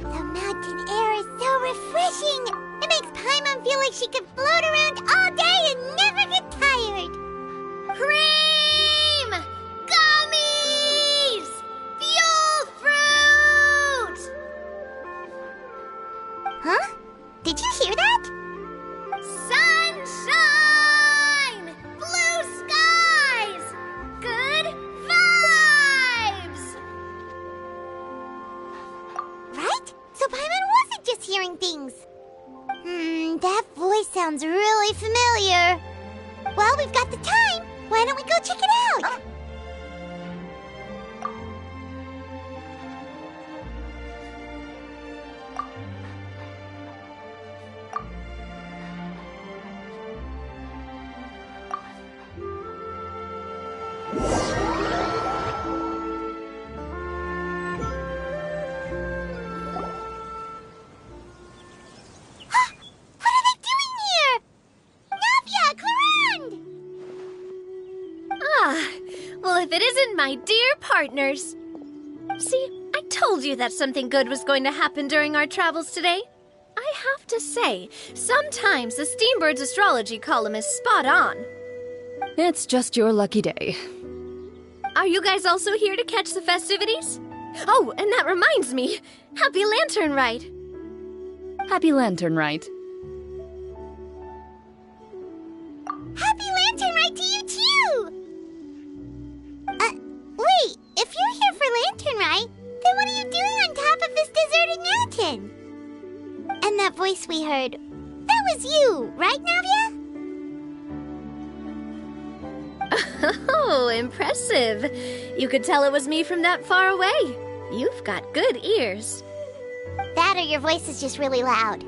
The mountain air is so refreshing. It makes Paimon feel like she could float around all day and never get tired. Cream! Gummies! Fuel fruit! Huh? Did you hear that? Sunshine! Blue skies! Good vibes! Right? So Paimon wasn't just hearing things. That voice sounds really familiar. Well, we've got the time. Why don't we go check it out? Well, if it isn't my dear partners. See, I told you that something good was going to happen during our travels today. I have to say, sometimes the Steambird's astrology column is spot on. It's just your lucky day. Are you guys also here to catch the festivities? Oh, and that reminds me. Happy Lantern Ride. Happy Lantern Ride. Happy Lantern Ride to you, too! Wait, if you're here for Lantern Ride, then what are you doing on top of this deserted mountain? And that voice we heard, that was you, right, Navia? Oh, impressive. You could tell it was me from that far away. You've got good ears. That or your voice is just really loud.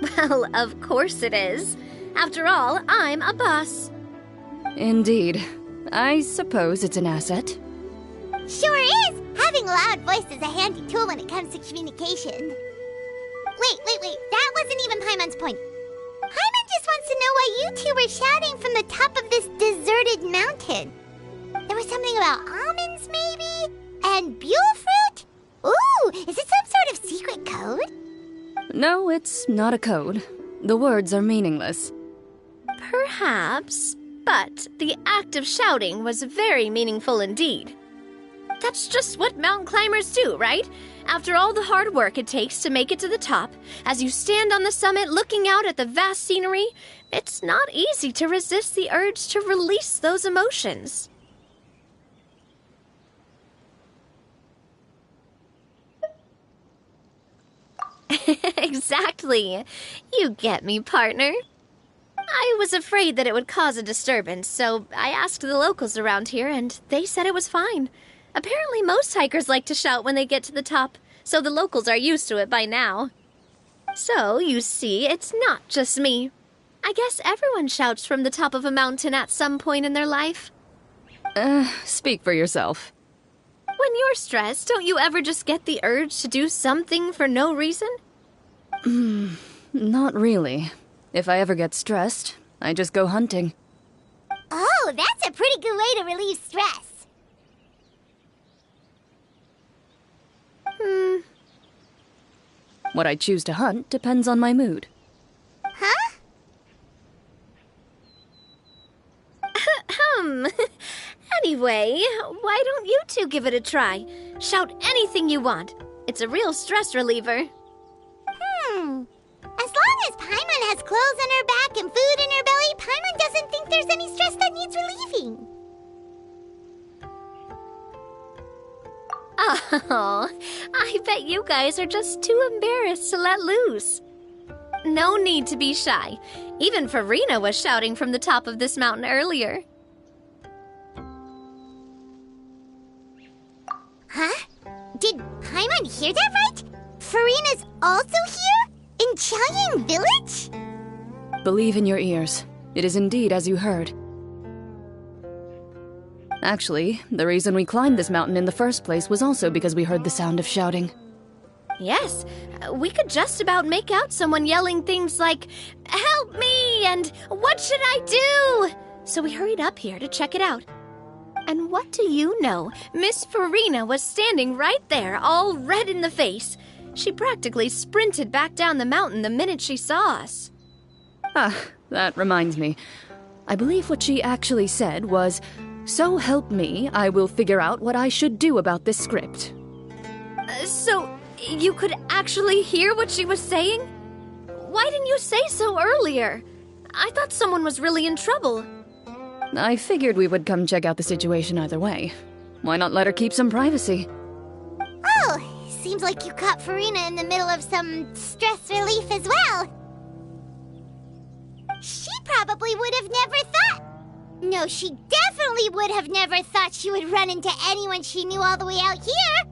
Well, of course it is. After all, I'm a boss. Indeed. I suppose it's an asset. Sure is! Having a loud voice is a handy tool when it comes to communication. Wait. That wasn't even Paimon's point. Paimon just wants to know why you two were shouting from the top of this deserted mountain. There was something about almonds, maybe? And buell fruit? Ooh, is it some sort of secret code? No, it's not a code. The words are meaningless. Perhaps, but the act of shouting was very meaningful indeed. That's just what mountain climbers do, right? After all the hard work it takes to make it to the top, as you stand on the summit looking out at the vast scenery, it's not easy to resist the urge to release those emotions. Exactly. You get me, partner. I was afraid that it would cause a disturbance, so I asked the locals around here, and they said it was fine. Apparently most hikers like to shout when they get to the top, so the locals are used to it by now. So, you see, it's not just me. I guess everyone shouts from the top of a mountain at some point in their life. Speak for yourself. When you're stressed, don't you ever just get the urge to do something for no reason? Not really. If I ever get stressed, I just go hunting. Oh, that's a pretty good way to relieve stress. What I choose to hunt depends on my mood. Huh? Anyway, why don't you two give it a try? Shout anything you want. It's a real stress reliever. As long as Paimon has clothes on her back and food in her belly, Paimon doesn't think there's any stress that needs relieving. Oh, I bet you guys are just too embarrassed to let loose. No need to be shy. Even Farina was shouting from the top of this mountain earlier. Huh? Did Paimon hear that right? Farina's also here? In Qiangying Village? Believe in your ears. It is indeed as you heard. Actually, the reason we climbed this mountain in the first place was also because we heard the sound of shouting. Yes, we could just about make out someone yelling things like, "Help me!" and "What should I do?" So we hurried up here to check it out. And what do you know? Miss Farina was standing right there, all red in the face. She practically sprinted back down the mountain the minute she saw us. Ah, that reminds me. I believe what she actually said was, "So help me, I will figure out what I should do about this script." So, you could actually hear what she was saying? Why didn't you say so earlier? I thought someone was really in trouble. I figured we would come check out the situation either way. Why not let her keep some privacy? Oh, seems like you caught Farina in the middle of some stress relief as well. She probably would have never thought... No, she definitely would have never thought she would run into anyone she knew all the way out here.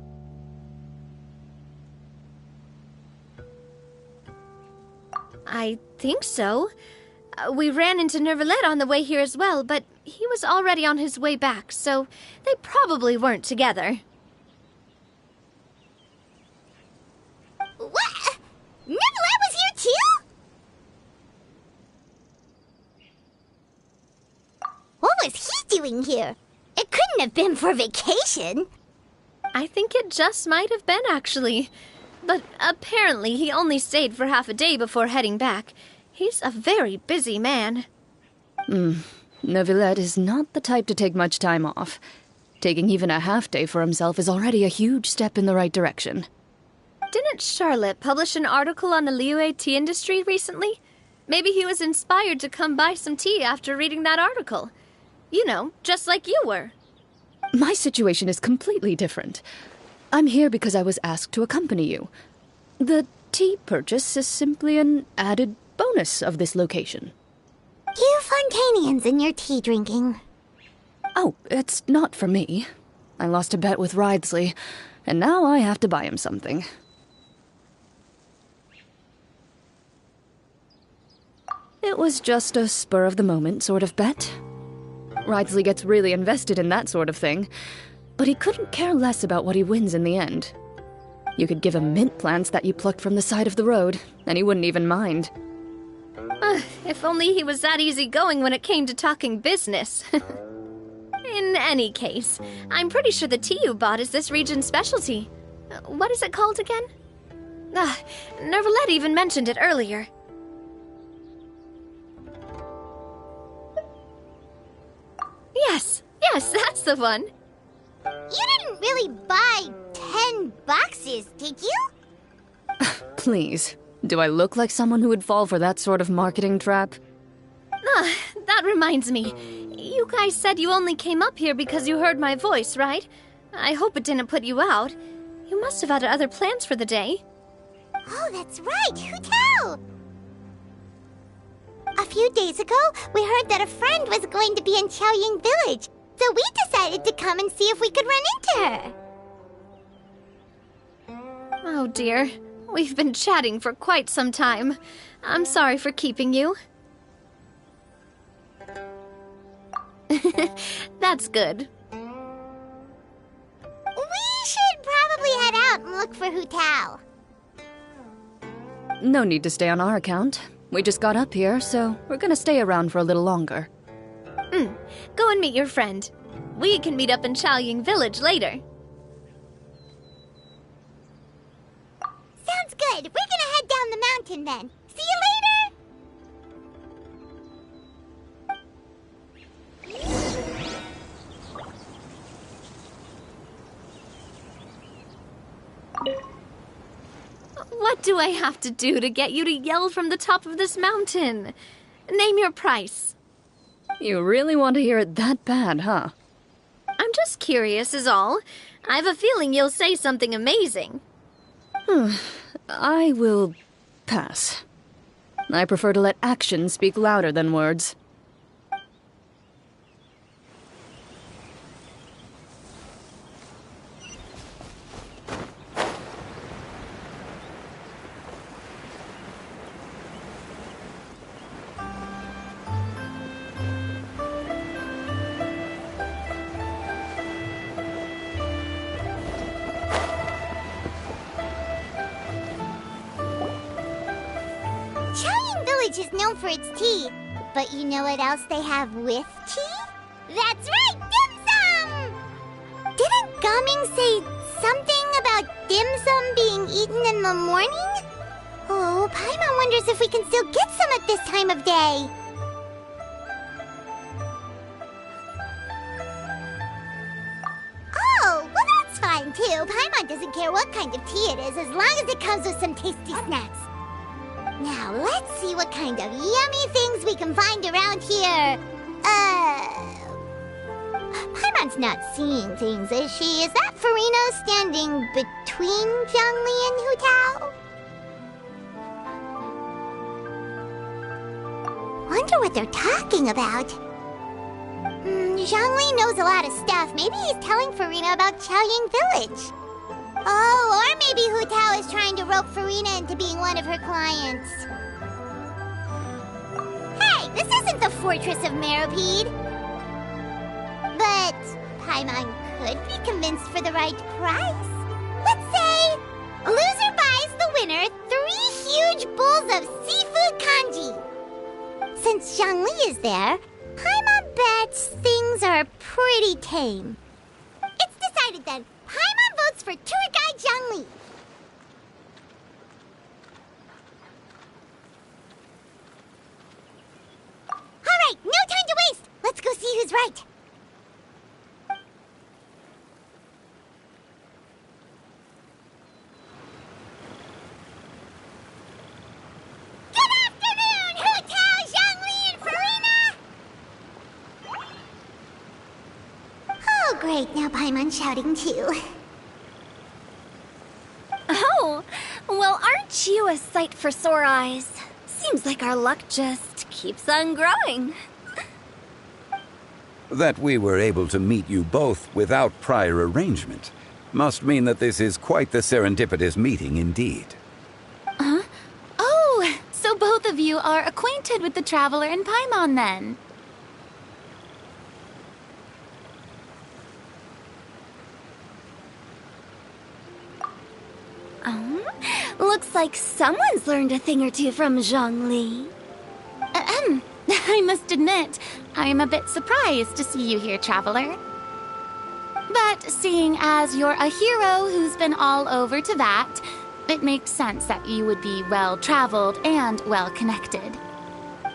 I think so. We ran into Nervalet on the way here as well, but he was already on his way back, so they probably weren't together. What? Nervalet was here too? What was he doing here? It couldn't have been for vacation. I think it just might have been, actually. But apparently he only stayed for half a day before heading back. He's a very busy man. Neuvillette is not the type to take much time off. Taking even a half day for himself is already a huge step in the right direction. Didn't Charlotte publish an article on the Liyue tea industry recently? Maybe he was inspired to come buy some tea after reading that article. You know, just like you were. My situation is completely different. I'm here because I was asked to accompany you. The tea purchase is simply an added bonus of this location. You Fontanians and your tea drinking. Oh, it's not for me. I lost a bet with Ridesley, and now I have to buy him something. It was just a spur-of-the-moment sort of bet. Ridesley gets really invested in that sort of thing, but he couldn't care less about what he wins in the end. You could give him mint plants that you plucked from the side of the road, and he wouldn't even mind. If only he was that easygoing when it came to talking business. In any case, I'm pretty sure the tea you bought is this region's specialty. What is it called again? Nervalet even mentioned it earlier. Yes, that's the one. You didn't really buy 10 boxes, did you? Please, do I look like someone who would fall for that sort of marketing trap? That reminds me. You guys said you only came up here because you heard my voice, right? I hope it didn't put you out. You must have had other plans for the day. Oh, that's right. Who tell? A few days ago, we heard that a friend was going to be in Chaoying Village, so we decided to come and see if we could run into her. Oh dear. We've been chatting for quite some time. I'm sorry for keeping you. That's good. We should probably head out and look for Hu Tao. No need to stay on our account. We just got up here, so we're gonna stay around for a little longer. Go and meet your friend. We can meet up in Chaoying Village later. Sounds good. We're gonna head down the mountain then. See you later! What do I have to do to get you to yell from the top of this mountain? Name your price. You really want to hear it that bad, huh? I'm just curious is all. I have a feeling you'll say something amazing. I will pass. I prefer to let actions speak louder than words. Chaoying Village is known for its tea, but you know what else they have with tea? That's right, dim sum! things say something about dim sum being eaten in the morning? Oh, Paimon wonders if we can still get some at this time of day. Oh, well that's fine too. Paimon doesn't care what kind of tea it is as long as it comes with some tasty snacks. Now let's see what kind of yummy things we can find around here. Paimon's not seeing things, is she? Is that Farina standing between Zhongli and Hu Tao? Wonder what they're talking about. Zhongli knows a lot of stuff. Maybe he's telling Farina about Chaoying Village. Oh, or maybe Hu Tao is trying to rope Farina into being one of her clients. Hey, this isn't the Fortress of Meropide. But Paimon could be convinced for the right price. Let's say a loser buys the winner 3 huge bowls of seafood kanji. Since Zhongli is there, Paimon bets things are pretty tame. It's decided then. Paimon votes for tour guide Zhongli. All right, no time to waste. Let's go see who's right. Great, now Paimon's shouting too. Oh, well, aren't you a sight for sore eyes? Seems like our luck just keeps on growing. That we were able to meet you both without prior arrangement must mean that this is quite the serendipitous meeting indeed. Huh? Oh, so both of you are acquainted with the Traveler and Paimon then? Looks like someone's learned a thing or two from Zhongli. I must admit, I'm a bit surprised to see you here, Traveler. But seeing as you're a hero who's been all over Teyvat, it makes sense that you would be well-traveled and well-connected.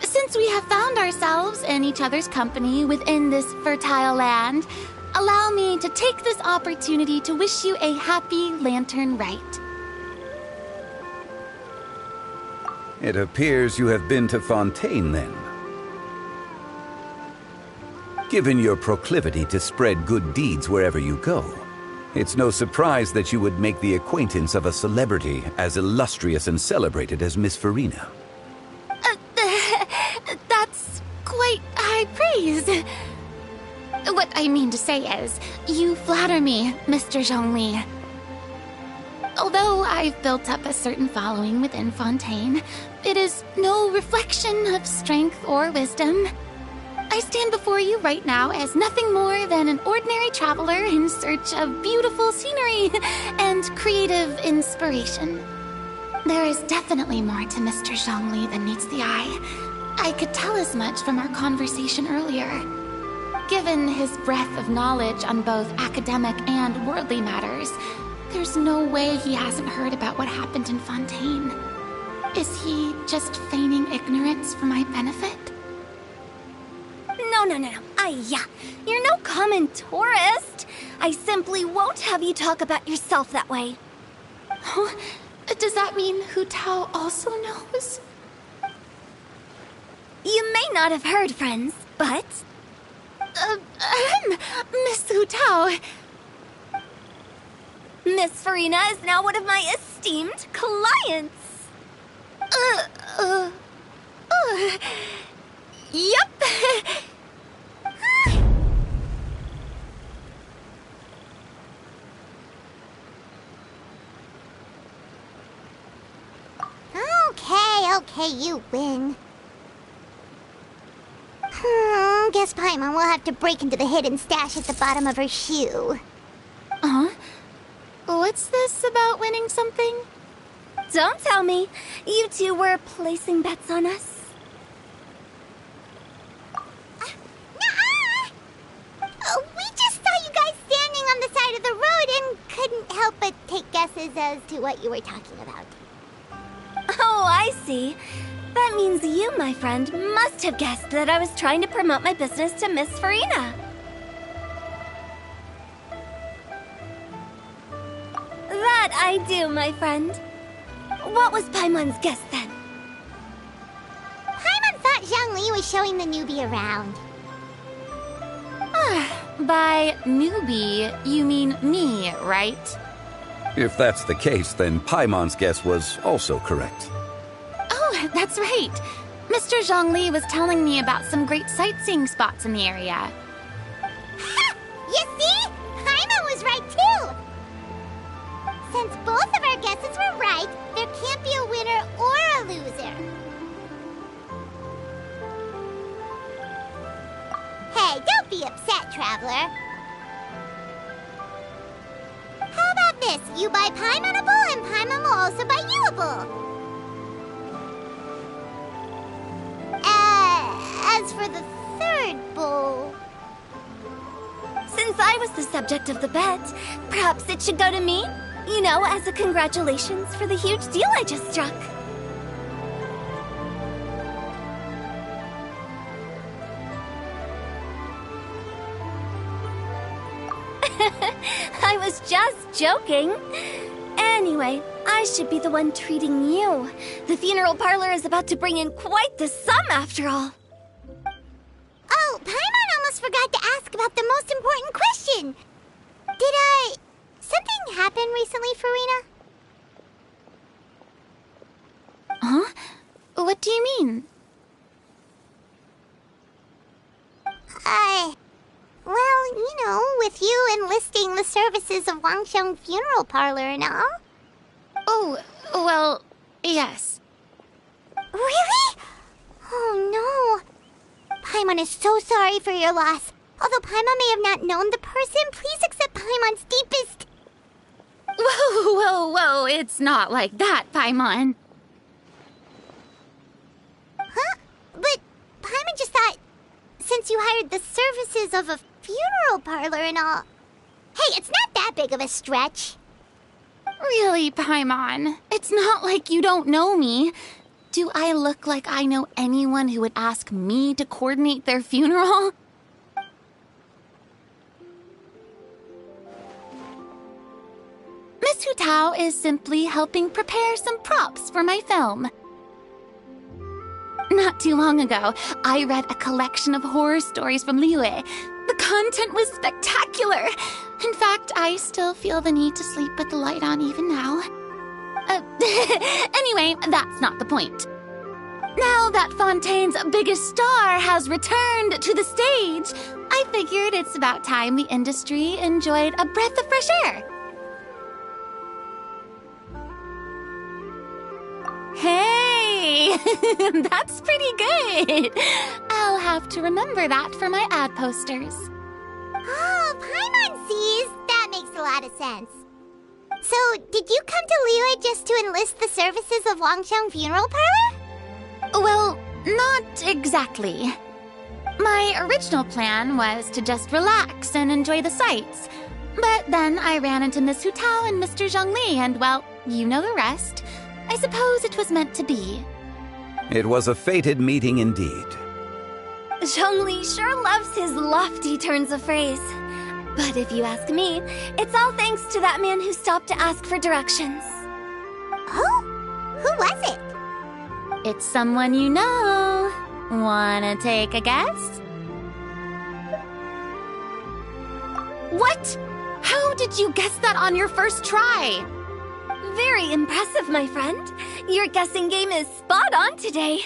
Since we have found ourselves in each other's company within this fertile land, allow me to take this opportunity to wish you a happy Lantern Rite. It appears you have been to Fontaine, then. Given your proclivity to spread good deeds wherever you go, it's no surprise that you would make the acquaintance of a celebrity as illustrious and celebrated as Miss Farina. That's quite high praise. What I mean to say is, you flatter me, Mr. Zhongli. Although I've built up a certain following within Fontaine, it is no reflection of strength or wisdom. I stand before you right now as nothing more than an ordinary traveler in search of beautiful scenery and creative inspiration. There is definitely more to Mr. Zhongli than meets the eye. I could tell as much from our conversation earlier. Given his breadth of knowledge on both academic and worldly matters, there's no way he hasn't heard about what happened in Fontaine. Is he just feigning ignorance for my benefit? No. You're no common tourist. I simply won't have you talk about yourself that way. Oh, does that mean Hu Tao also knows? You may not have heard, friends, but... Miss Hu Tao... Miss Farina is now one of my esteemed clients. Yup. Okay, you win. Guess Paimon will have to break into the hidden stash at the bottom of her shoe. What's this about winning something? Don't tell me. You two were placing bets on us. We just saw you guys standing on the side of the road and is as to what you were talking about. Oh, I see. That means you, my friend, must have guessed that I was trying to promote my business to Miss Farina. That I do, my friend. What was Paimon's guess then? Paimon thought Zhongli was showing the newbie around. By newbie, you mean me, right? If that's the case, then Paimon's guess was also correct. Oh, that's right. Mr. Zhongli was telling me about some great sightseeing spots in the area. Ha! You see? Paimon was right too! Since both of our guesses were right, there can't be a winner or a loser. Hey, don't be upset, Traveler. How about this? You buy Paimon a bowl, and Paimon will also buy you a bowl. As for the third bowl... Since I was the subject of the bet, perhaps it should go to me? You know, as a congratulations for the huge deal I just struck. I was just joking. Anyway, I should be the one treating you. The funeral parlor is about to bring in quite the sum after all. Oh, Paimon almost forgot to ask about the most important question. Something happen recently, Farina? Huh? What do you mean? Well, you know, with you enlisting the services of Wangsheng Funeral Parlor and all. Oh, well, yes. Really? Oh, no. Paimon is so sorry for your loss. Although Paimon may have not known the person, please accept Paimon's deepest... Whoa, it's not like that, Paimon. Huh? But Paimon just thought, since you hired the services of a funeral parlor and all... Hey, it's not that big of a stretch. Really, Paimon? It's not like you don't know me. Do I look like I know anyone who would ask me to coordinate their funeral? Miss Hu Tao is simply helping prepare some props for my film. Not too long ago, I read a collection of horror stories from Liyue. The content was spectacular. In fact, I still feel the need to sleep with the light on even now. Anyway, that's not the point. Now that Fontaine's biggest star has returned to the stage, I figured it's about time the industry enjoyed a breath of fresh air. Hey, that's pretty good. I'll have to remember that for my ad posters. Oh, Paimon sees. That makes a lot of sense. So, did you come to Liyue just to enlist the services of Wangsheng Funeral Parlor? Well, not exactly. My original plan was to just relax and enjoy the sights. But then I ran into Miss Hu Tao and Mr. Zhongli, and well, you know the rest. I suppose it was meant to be. It was a fated meeting indeed. Zhongli sure loves his lofty turns of phrase. But if you ask me, it's all thanks to that man who stopped to ask for directions. Oh? Who was it? It's someone you know. Wanna take a guess? What? How did you guess that on your first try? Very impressive, my friend. Your guessing game is spot on today.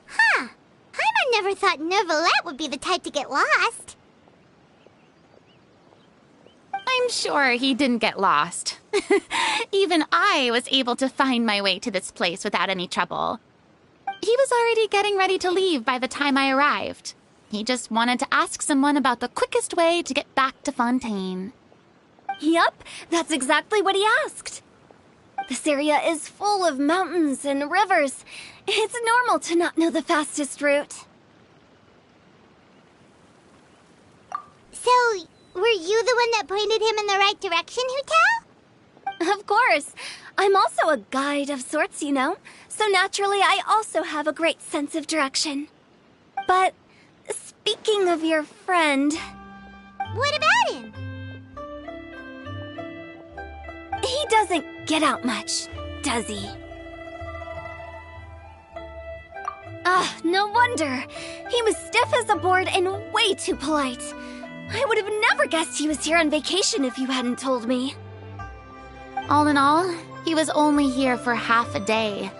Huh. Paimon never thought Neuvillette would be the type to get lost. I'm sure he didn't get lost. Even I was able to find my way to this place without any trouble. He was already getting ready to leave by the time I arrived. He just wanted to ask someone about the quickest way to get back to Fontaine. Yup, that's exactly what he asked. This area is full of mountains and rivers. It's normal to not know the fastest route. So, were you the one that pointed him in the right direction, Hutao? Of course. I'm also a guide of sorts, you know. So naturally, I also have a great sense of direction. But speaking of your friend... What about him? He doesn't get out much, does he? Ah, no wonder. He was stiff as a board and way too polite. I would have never guessed he was here on vacation if you hadn't told me. All in all, he was only here for half a day.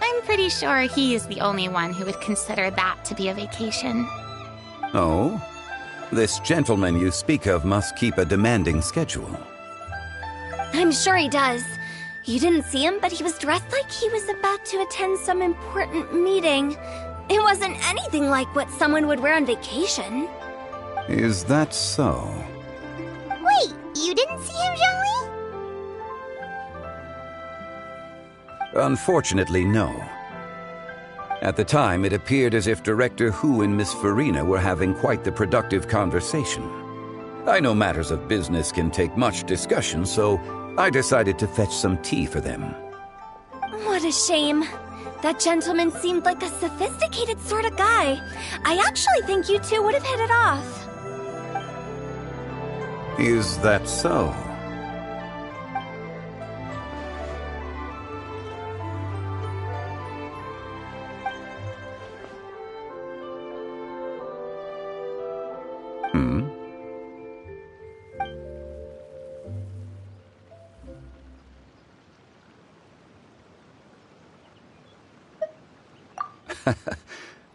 I'm pretty sure he's the only one who would consider that to be a vacation. Oh? This gentleman you speak of must keep a demanding schedule. I'm sure he does. You didn't see him, but he was dressed like he was about to attend some important meeting. It wasn't anything like what someone would wear on vacation. Is that so? Wait, you didn't see him, Zhongli? Unfortunately, no. At the time, it appeared as if Director Hu and Miss Farina were having quite the productive conversation. I know matters of business can take much discussion, so I decided to fetch some tea for them. What a shame. That gentleman seemed like a sophisticated sort of guy. I actually think you two would have hit it off. Is that so?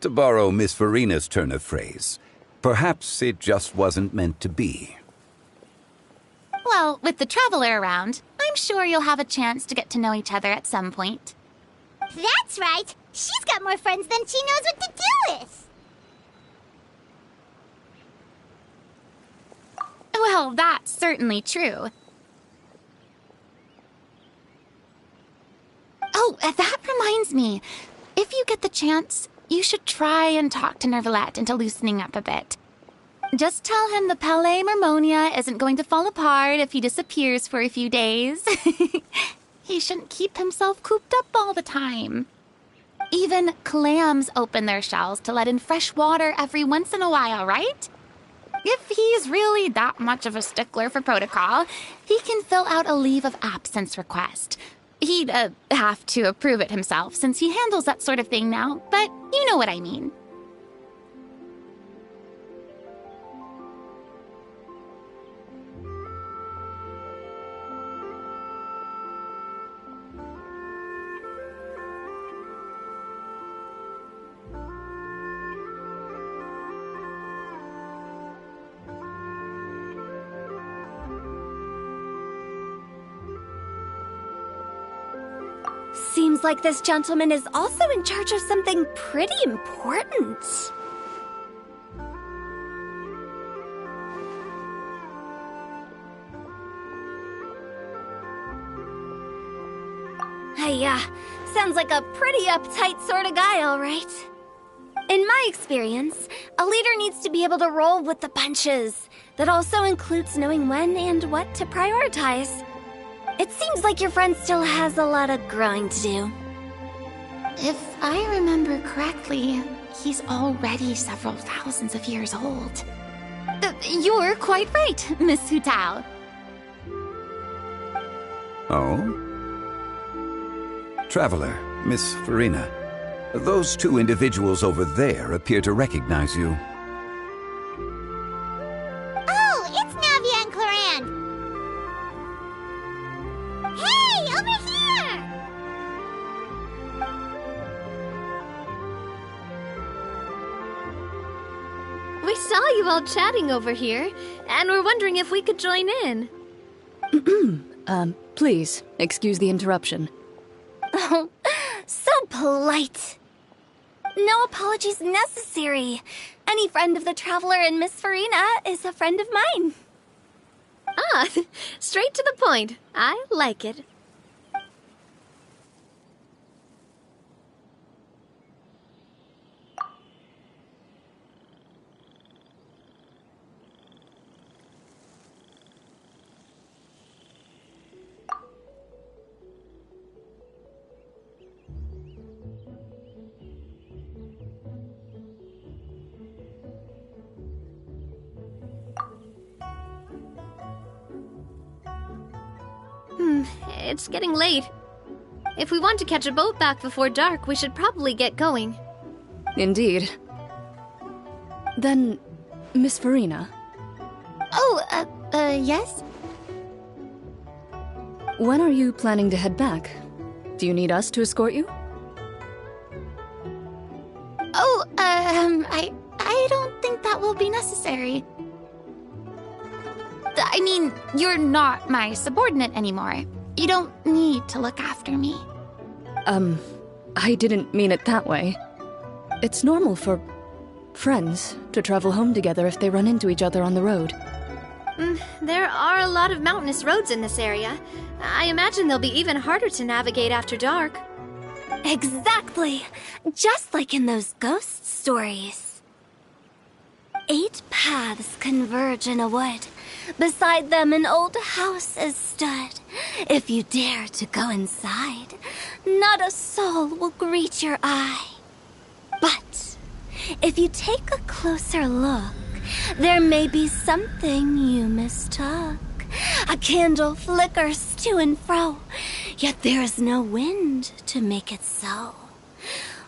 To borrow Miss Farina's turn of phrase, perhaps it just wasn't meant to be. Well, with the Traveler around, I'm sure you'll have a chance to get to know each other at some point. That's right. She's got more friends than she knows what to do with. Well, that's certainly true. Oh, that reminds me. If you get the chance, you should try and talk to Nervalette into loosening up a bit. Just tell him the Palais Mermonia isn't going to fall apart if he disappears for a few days. He shouldn't keep himself cooped up all the time. Even clams open their shells to let in fresh water every once in a while, right? If he's really that much of a stickler for protocol, he can fill out a leave of absence request. He'd have to approve it himself since he handles that sort of thing now, but you know what I mean. Seems like this gentleman is also in charge of something pretty important. Hey, sounds like a pretty uptight sort of guy, all right. In my experience, a leader needs to be able to roll with the punches. That also includes knowing when and what to prioritize. It seems like your friend still has a lot of growing to do. If I remember correctly, he's already several thousands of years old. You're quite right, Miss Hutao. Oh? Traveler, Miss Farina, those two individuals over there appear to recognize you. Oh, it's Navia and Clorand. Hey, over here! We saw you all chatting over here, and we're wondering if we could join in. Please, excuse the interruption. Oh, so polite. No apologies necessary. Any friend of the Traveler and Miss Farina is a friend of mine. Ah, straight to the point. I like it. It's getting late. If we want to catch a boat back before dark, we should probably get going. Indeed. Then, Miss Farina. Oh, yes? When are you planning to head back? Do you need us to escort you? Oh, I don't think that will be necessary. I mean, you're not my subordinate anymore. You don't need to look after me. I didn't mean it that way. It's normal for friends to travel home together if they run into each other on the road. There are a lot of mountainous roads in this area. I imagine they'll be even harder to navigate after dark. Exactly! Just like in those ghost stories. 8 paths converge in a wood. Beside them an old house is stood. If you dare to go inside, not a soul will greet your eye. But if you take a closer look, there may be something you mistook. A candle flickers to and fro, yet there is no wind to make it so.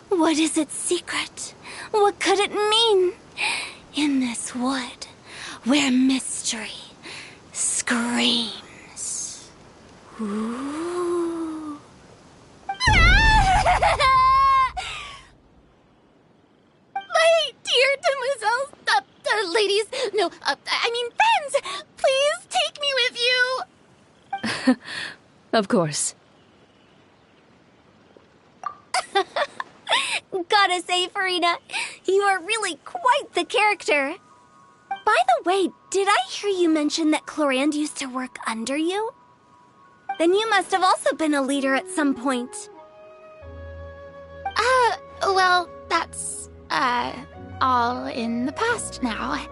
What is its secret? What could it mean? In this wood, where mystery screams. Ooh. My dear demoiselles, ladies, no, I mean friends, please take me with you. Of course. Gotta say, Farina, you are really quite the character. By the way, did I hear you mention that Clorand used to work under you? Then you must have also been a leader at some point. Well, that's, all in the past now.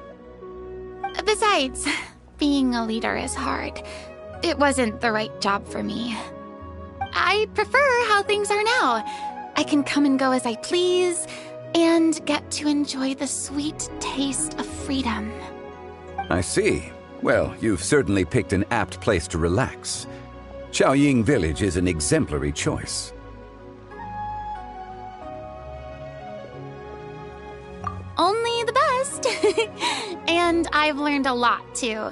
Besides, being a leader is hard. It wasn't the right job for me. I prefer how things are now. I can come and go as I please, and get to enjoy the sweet taste of freedom. I see. Well, you've certainly picked an apt place to relax. Xiaoying Village is an exemplary choice. Only the best. And I've learned a lot, too.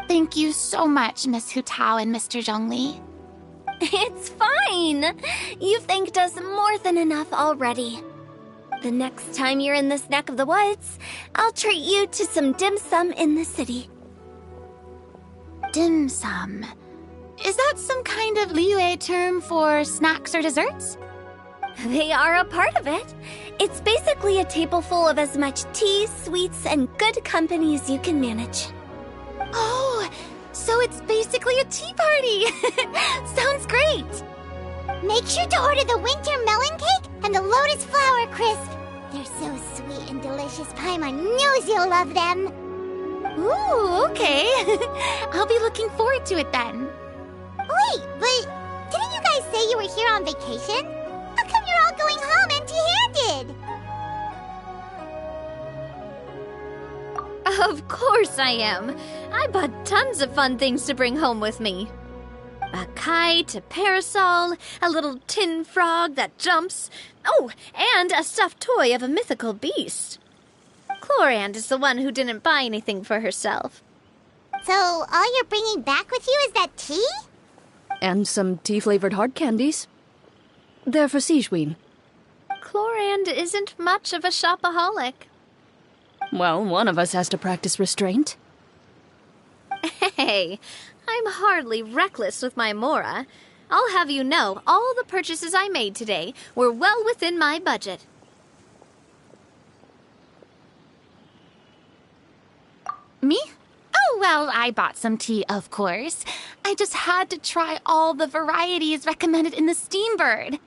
Thank you so much, Miss Hu Tao and Mr. Zhongli. It's fine. You've thanked us more than enough already. The next time you're in this neck of the woods, I'll treat you to some dim sum in the city. Dim sum. Is that some kind of Liyue term for snacks or desserts? They are a part of it. It's basically a table full of as much tea, sweets, and good company as you can manage. Oh, so it's basically a tea party. Sounds great. Make sure to order the winter melon cake and the lotus flower crisp. They're so sweet and delicious, Paimon knows you'll love them. Ooh, okay. I'll be looking forward to it then. Wait, but didn't you guys say you were here on vacation? How come you're all going home empty-handed? Of course I am. I bought tons of fun things to bring home with me. A kite, a parasol, a little tin frog that jumps. Oh, and a stuffed toy of a mythical beast. Clorand is the one who didn't buy anything for herself. So all you're bringing back with you is that tea? And some tea-flavored hard candies. They're for Sigewin. Clorand isn't much of a shopaholic. Well, one of us has to practice restraint. Hey, I'm hardly reckless with my Mora. I'll have you know, all the purchases I made today were well within my budget. Well, I bought some tea, of course. I just had to try all the varieties recommended in the Steambird.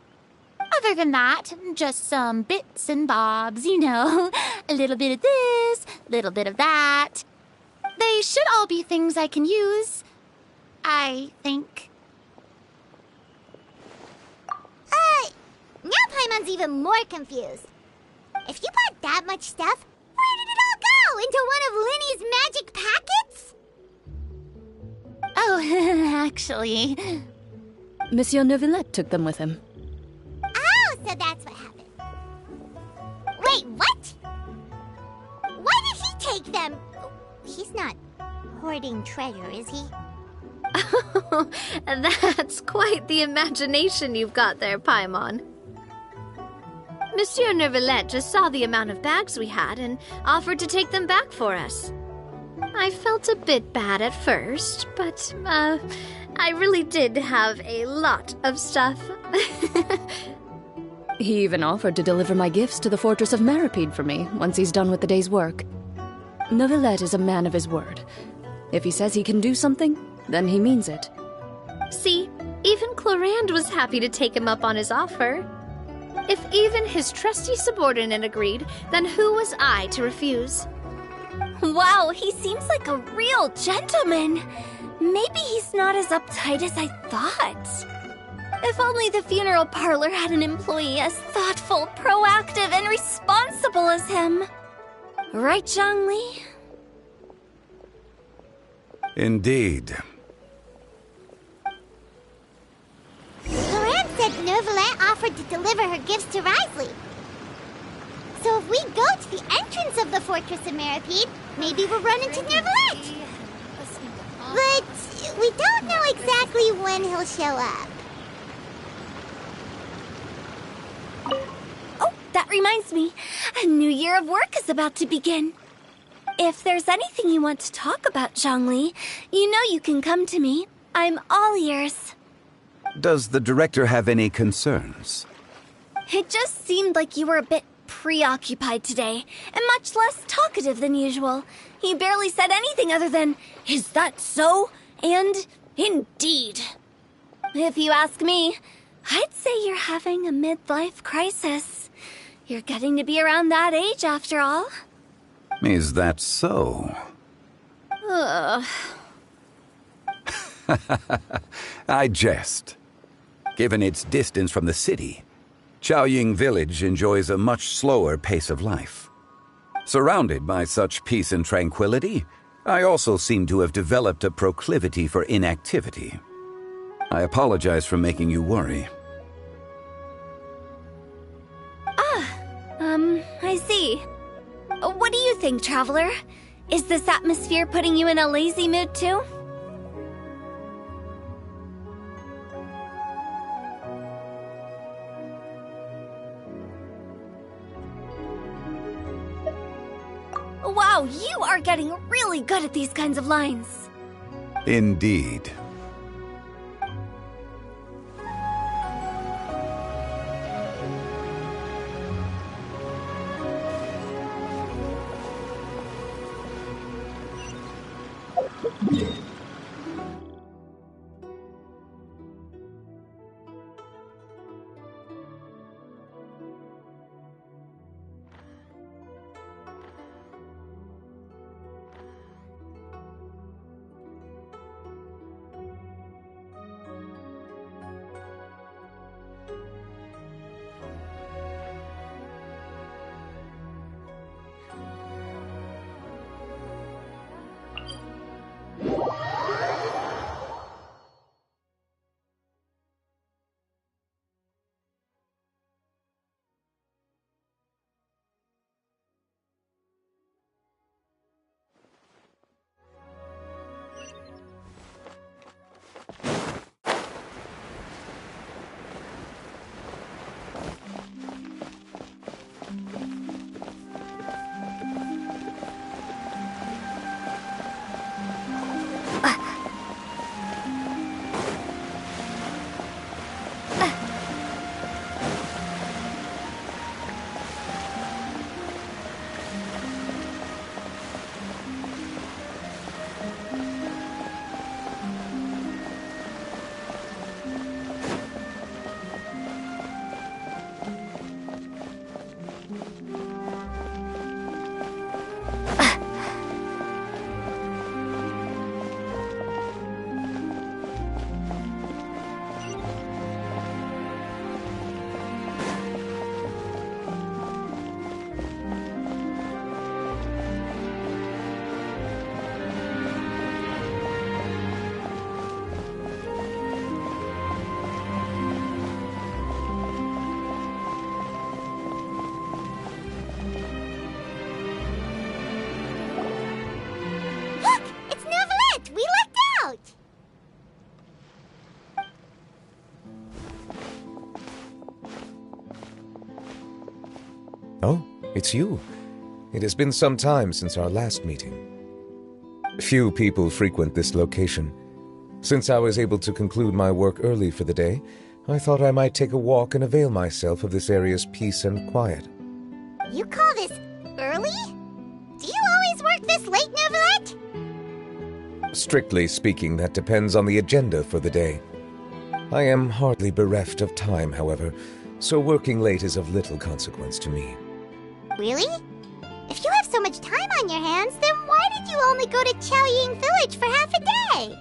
Other than that, just some bits and bobs, you know. A little bit of this, a little bit of that. They should all be things I can use, I think. Now Paimon's even more confused. If you bought that much stuff, where did it all go? Into one of Linny's magic packets? Oh, actually... Monsieur Neuvillette took them with him. Oh, so that's what happened. Wait, what? Why did he take them? He's not hoarding treasure, is he? That's quite the imagination you've got there, Paimon. Monsieur Neuvillette just saw the amount of bags we had and offered to take them back for us. I felt a bit bad at first, but, I really did have a lot of stuff. He even offered to deliver my gifts to the Fortress of Meripede for me once he's done with the day's work. Neuvillette is a man of his word. If he says he can do something, then he means it. See, even Clorand was happy to take him up on his offer. If even his trusty subordinate agreed, then who was I to refuse? Wow, he seems like a real gentleman. Maybe he's not as uptight as I thought. If only the funeral parlor had an employee as thoughtful, proactive, and responsible as him. Right, Zhongli? Indeed. Clorand said Neuvillette offered to deliver her gifts to Risley. So if we go to the entrance of the Fortress of Meripede, maybe we'll run into Neuvillette. But we don't know exactly when he'll show up. Oh, that reminds me. A new year of work is about to begin. If there's anything you want to talk about, Zhongli, you know you can come to me. I'm all ears. Does the director have any concerns? It just seemed like you were a bit preoccupied today, and much less talkative than usual. You barely said anything other than, "Is that so?" and "Indeed." If you ask me, I'd say you're having a midlife crisis. You're getting to be around that age after all. Is that so? Ugh. I jest. Given its distance from the city, Chaoying Village enjoys a much slower pace of life. Surrounded by such peace and tranquility, I also seem to have developed a proclivity for inactivity. I apologize for making you worry. I see. What do you think, Traveler? Is this atmosphere putting you in a lazy mood too? Wow, you are getting really good at these kinds of lines. Indeed. it's you. It has been some time since our last meeting. Few people frequent this location. Since I was able to conclude my work early for the day, I thought I might take a walk and avail myself of this area's peace and quiet. You call this early? Do you always work this late, Neuvillette? Strictly speaking, that depends on the agenda for the day. I am hardly bereft of time, however, so working late is of little consequence to me. Really? If you have so much time on your hands, then why did you only go to Chaoying Village for half a day?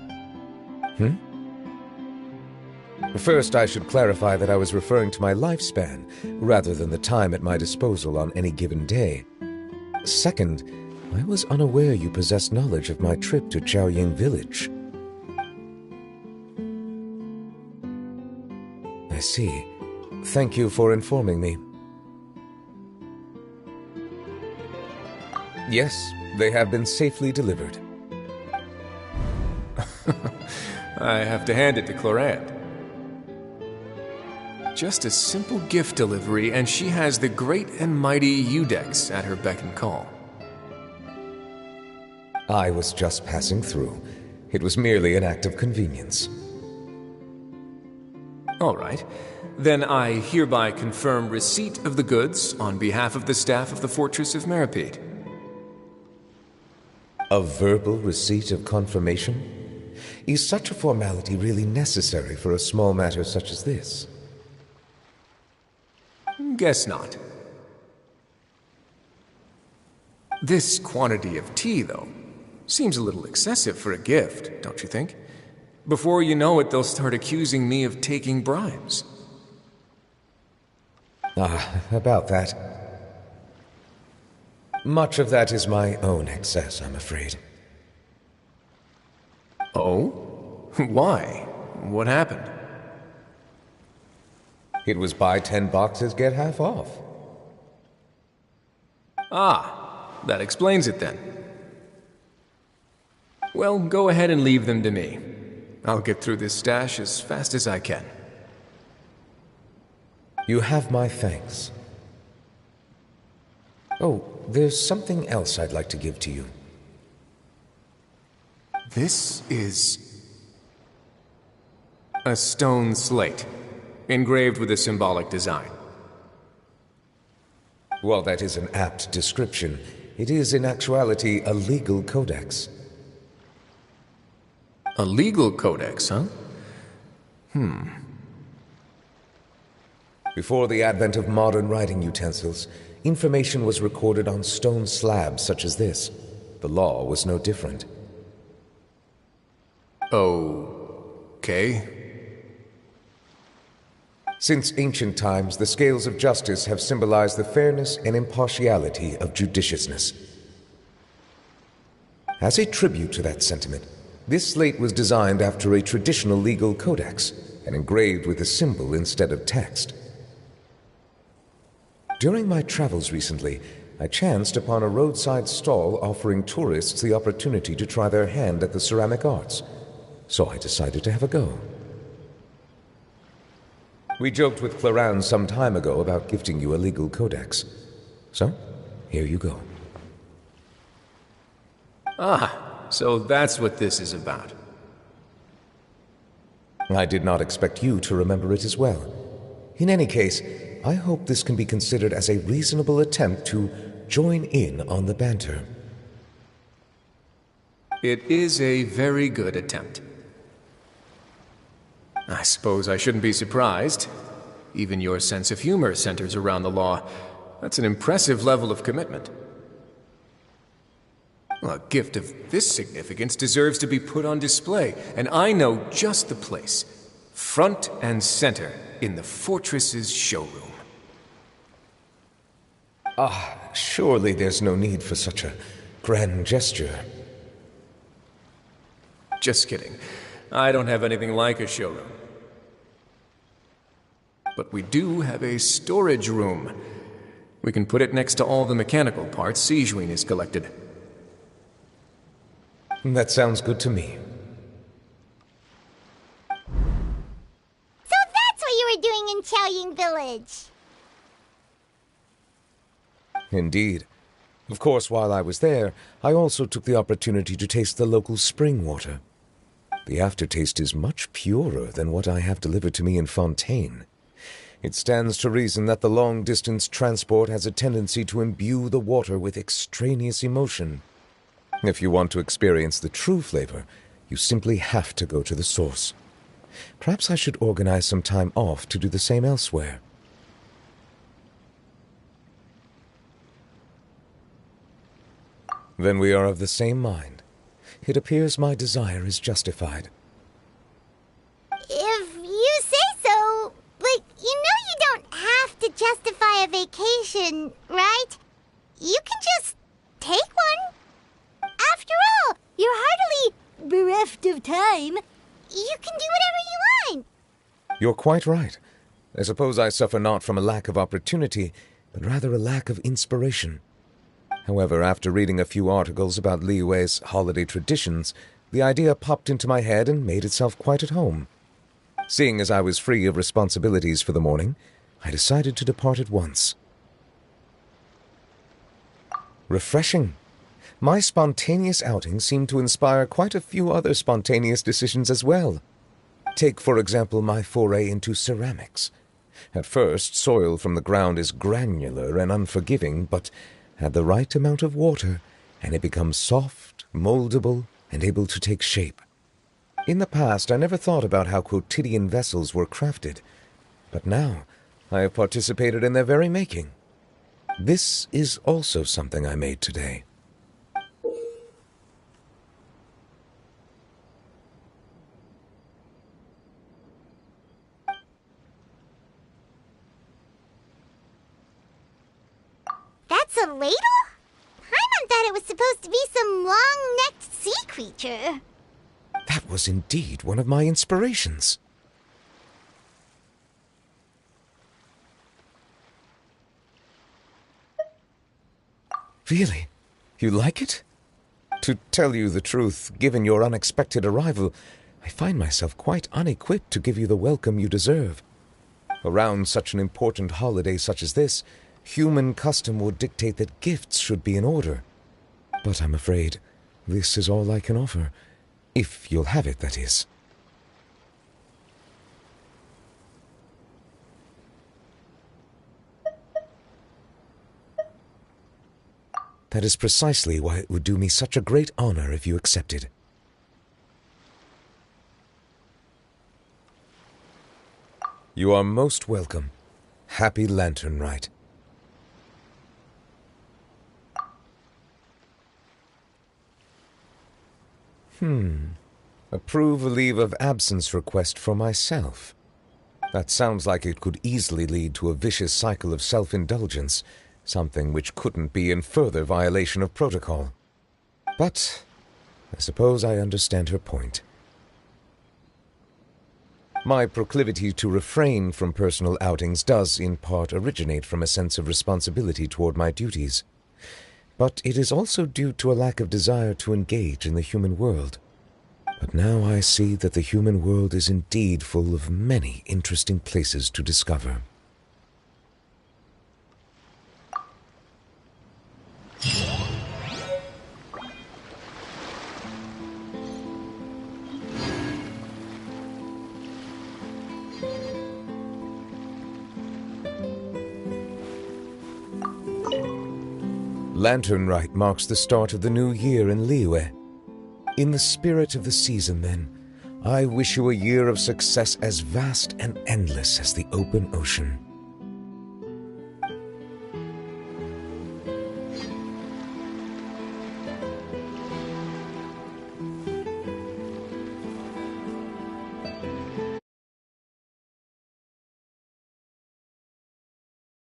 First, I should clarify that I was referring to my lifespan, rather than the time at my disposal on any given day. Second, I was unaware you possessed knowledge of my trip to Chaoying Village. I see. Thank you for informing me. Yes, they have been safely delivered. I have to hand it to Clorant. Just a simple gift delivery, and she has the great and mighty Udex at her beck and call. I was just passing through. It was merely an act of convenience. All right. Then I hereby confirm receipt of the goods on behalf of the staff of the Fortress of Meripede. A verbal receipt of confirmation? Is such a formality really necessary for a small matter such as this? Guess not. This quantity of tea, though, seems a little excessive for a gift, don't you think? Before you know it, they'll start accusing me of taking bribes. About that. Much of that is my own excess, I'm afraid. Oh? Why? What happened? It was buy 10 boxes, get half off. Ah, that explains it then. Well, go ahead and leave them to me. I'll get through this stash as fast as I can. You have my thanks. Oh, there's something else I'd like to give to you. This is a stone slate, engraved with a symbolic design. While that is an apt description, it is in actuality a legal codex. A legal codex, huh? Before the advent of modern writing utensils, information was recorded on stone slabs such as this. The law was no different. Okay. Since ancient times, the scales of justice have symbolized the fairness and impartiality of judiciousness. As a tribute to that sentiment, this slate was designed after a traditional legal codex and engraved with a symbol instead of text. During my travels recently, I chanced upon a roadside stall offering tourists the opportunity to try their hand at the ceramic arts, so I decided to have a go. We joked with Clorant some time ago about gifting you a legal codex. So, here you go. Ah, so that's what this is about. I did not expect you to remember it as well. In any case, I hope this can be considered as a reasonable attempt to join in on the banter. It is a very good attempt. I suppose I shouldn't be surprised. Even your sense of humor centers around the law. That's an impressive level of commitment. Well, a gift of this significance deserves to be put on display, and I know just the place. Front and center in the fortress's showroom. Surely there's no need for such a grand gesture. Just kidding. I don't have anything like a showroom. But we do have a storage room. We can put it next to all the mechanical parts Sijuin has collected. That sounds good to me. So that's what you were doing in Chaoying Village. Indeed. Of course, while I was there, I also took the opportunity to taste the local spring water. The aftertaste is much purer than what I have delivered to me in Fontaine. It stands to reason that the long-distance transport has a tendency to imbue the water with extraneous emotion. If you want to experience the true flavor, you simply have to go to the source. Perhaps I should organize some time off to do the same elsewhere. Then we are of the same mind. It appears my desire is justified. If you say so, but you know you don't have to justify a vacation, right? You can just take one. After all, you're hardly bereft of time. You can do whatever you want. You're quite right. I suppose I suffer not from a lack of opportunity, but rather a lack of inspiration. However, after reading a few articles about Liyue's holiday traditions, the idea popped into my head and made itself quite at home. Seeing as I was free of responsibilities for the morning, I decided to depart at once. Refreshing. My spontaneous outing seemed to inspire quite a few other spontaneous decisions as well. Take, for example, my foray into ceramics. At first, soil from the ground is granular and unforgiving, but add the right amount of water, and it becomes soft, moldable, and able to take shape. In the past, I never thought about how quotidian vessels were crafted, but now I have participated in their very making. This is also something I made today. That's a ladle? Paimon thought it was supposed to be some long-necked sea creature. That was indeed one of my inspirations. Really? You like it? To tell you the truth, given your unexpected arrival, I find myself quite unequipped to give you the welcome you deserve. Around such an important holiday such as this, human custom would dictate that gifts should be in order. But I'm afraid this is all I can offer. If you'll have it, that is. That is precisely why it would do me such a great honor if you accepted. You are most welcome. Happy Lantern Rite. Approve a leave of absence request for myself. That sounds like it could easily lead to a vicious cycle of self-indulgence, something which couldn't be in further violation of protocol. But I suppose I understand her point. My proclivity to refrain from personal outings does, in part, originate from a sense of responsibility toward my duties. But it is also due to a lack of desire to engage in the human world. But now I see that the human world is indeed full of many interesting places to discover. Lantern Rite marks the start of the new year in Liyue. In the spirit of the season, then, I wish you a year of success as vast and endless as the open ocean.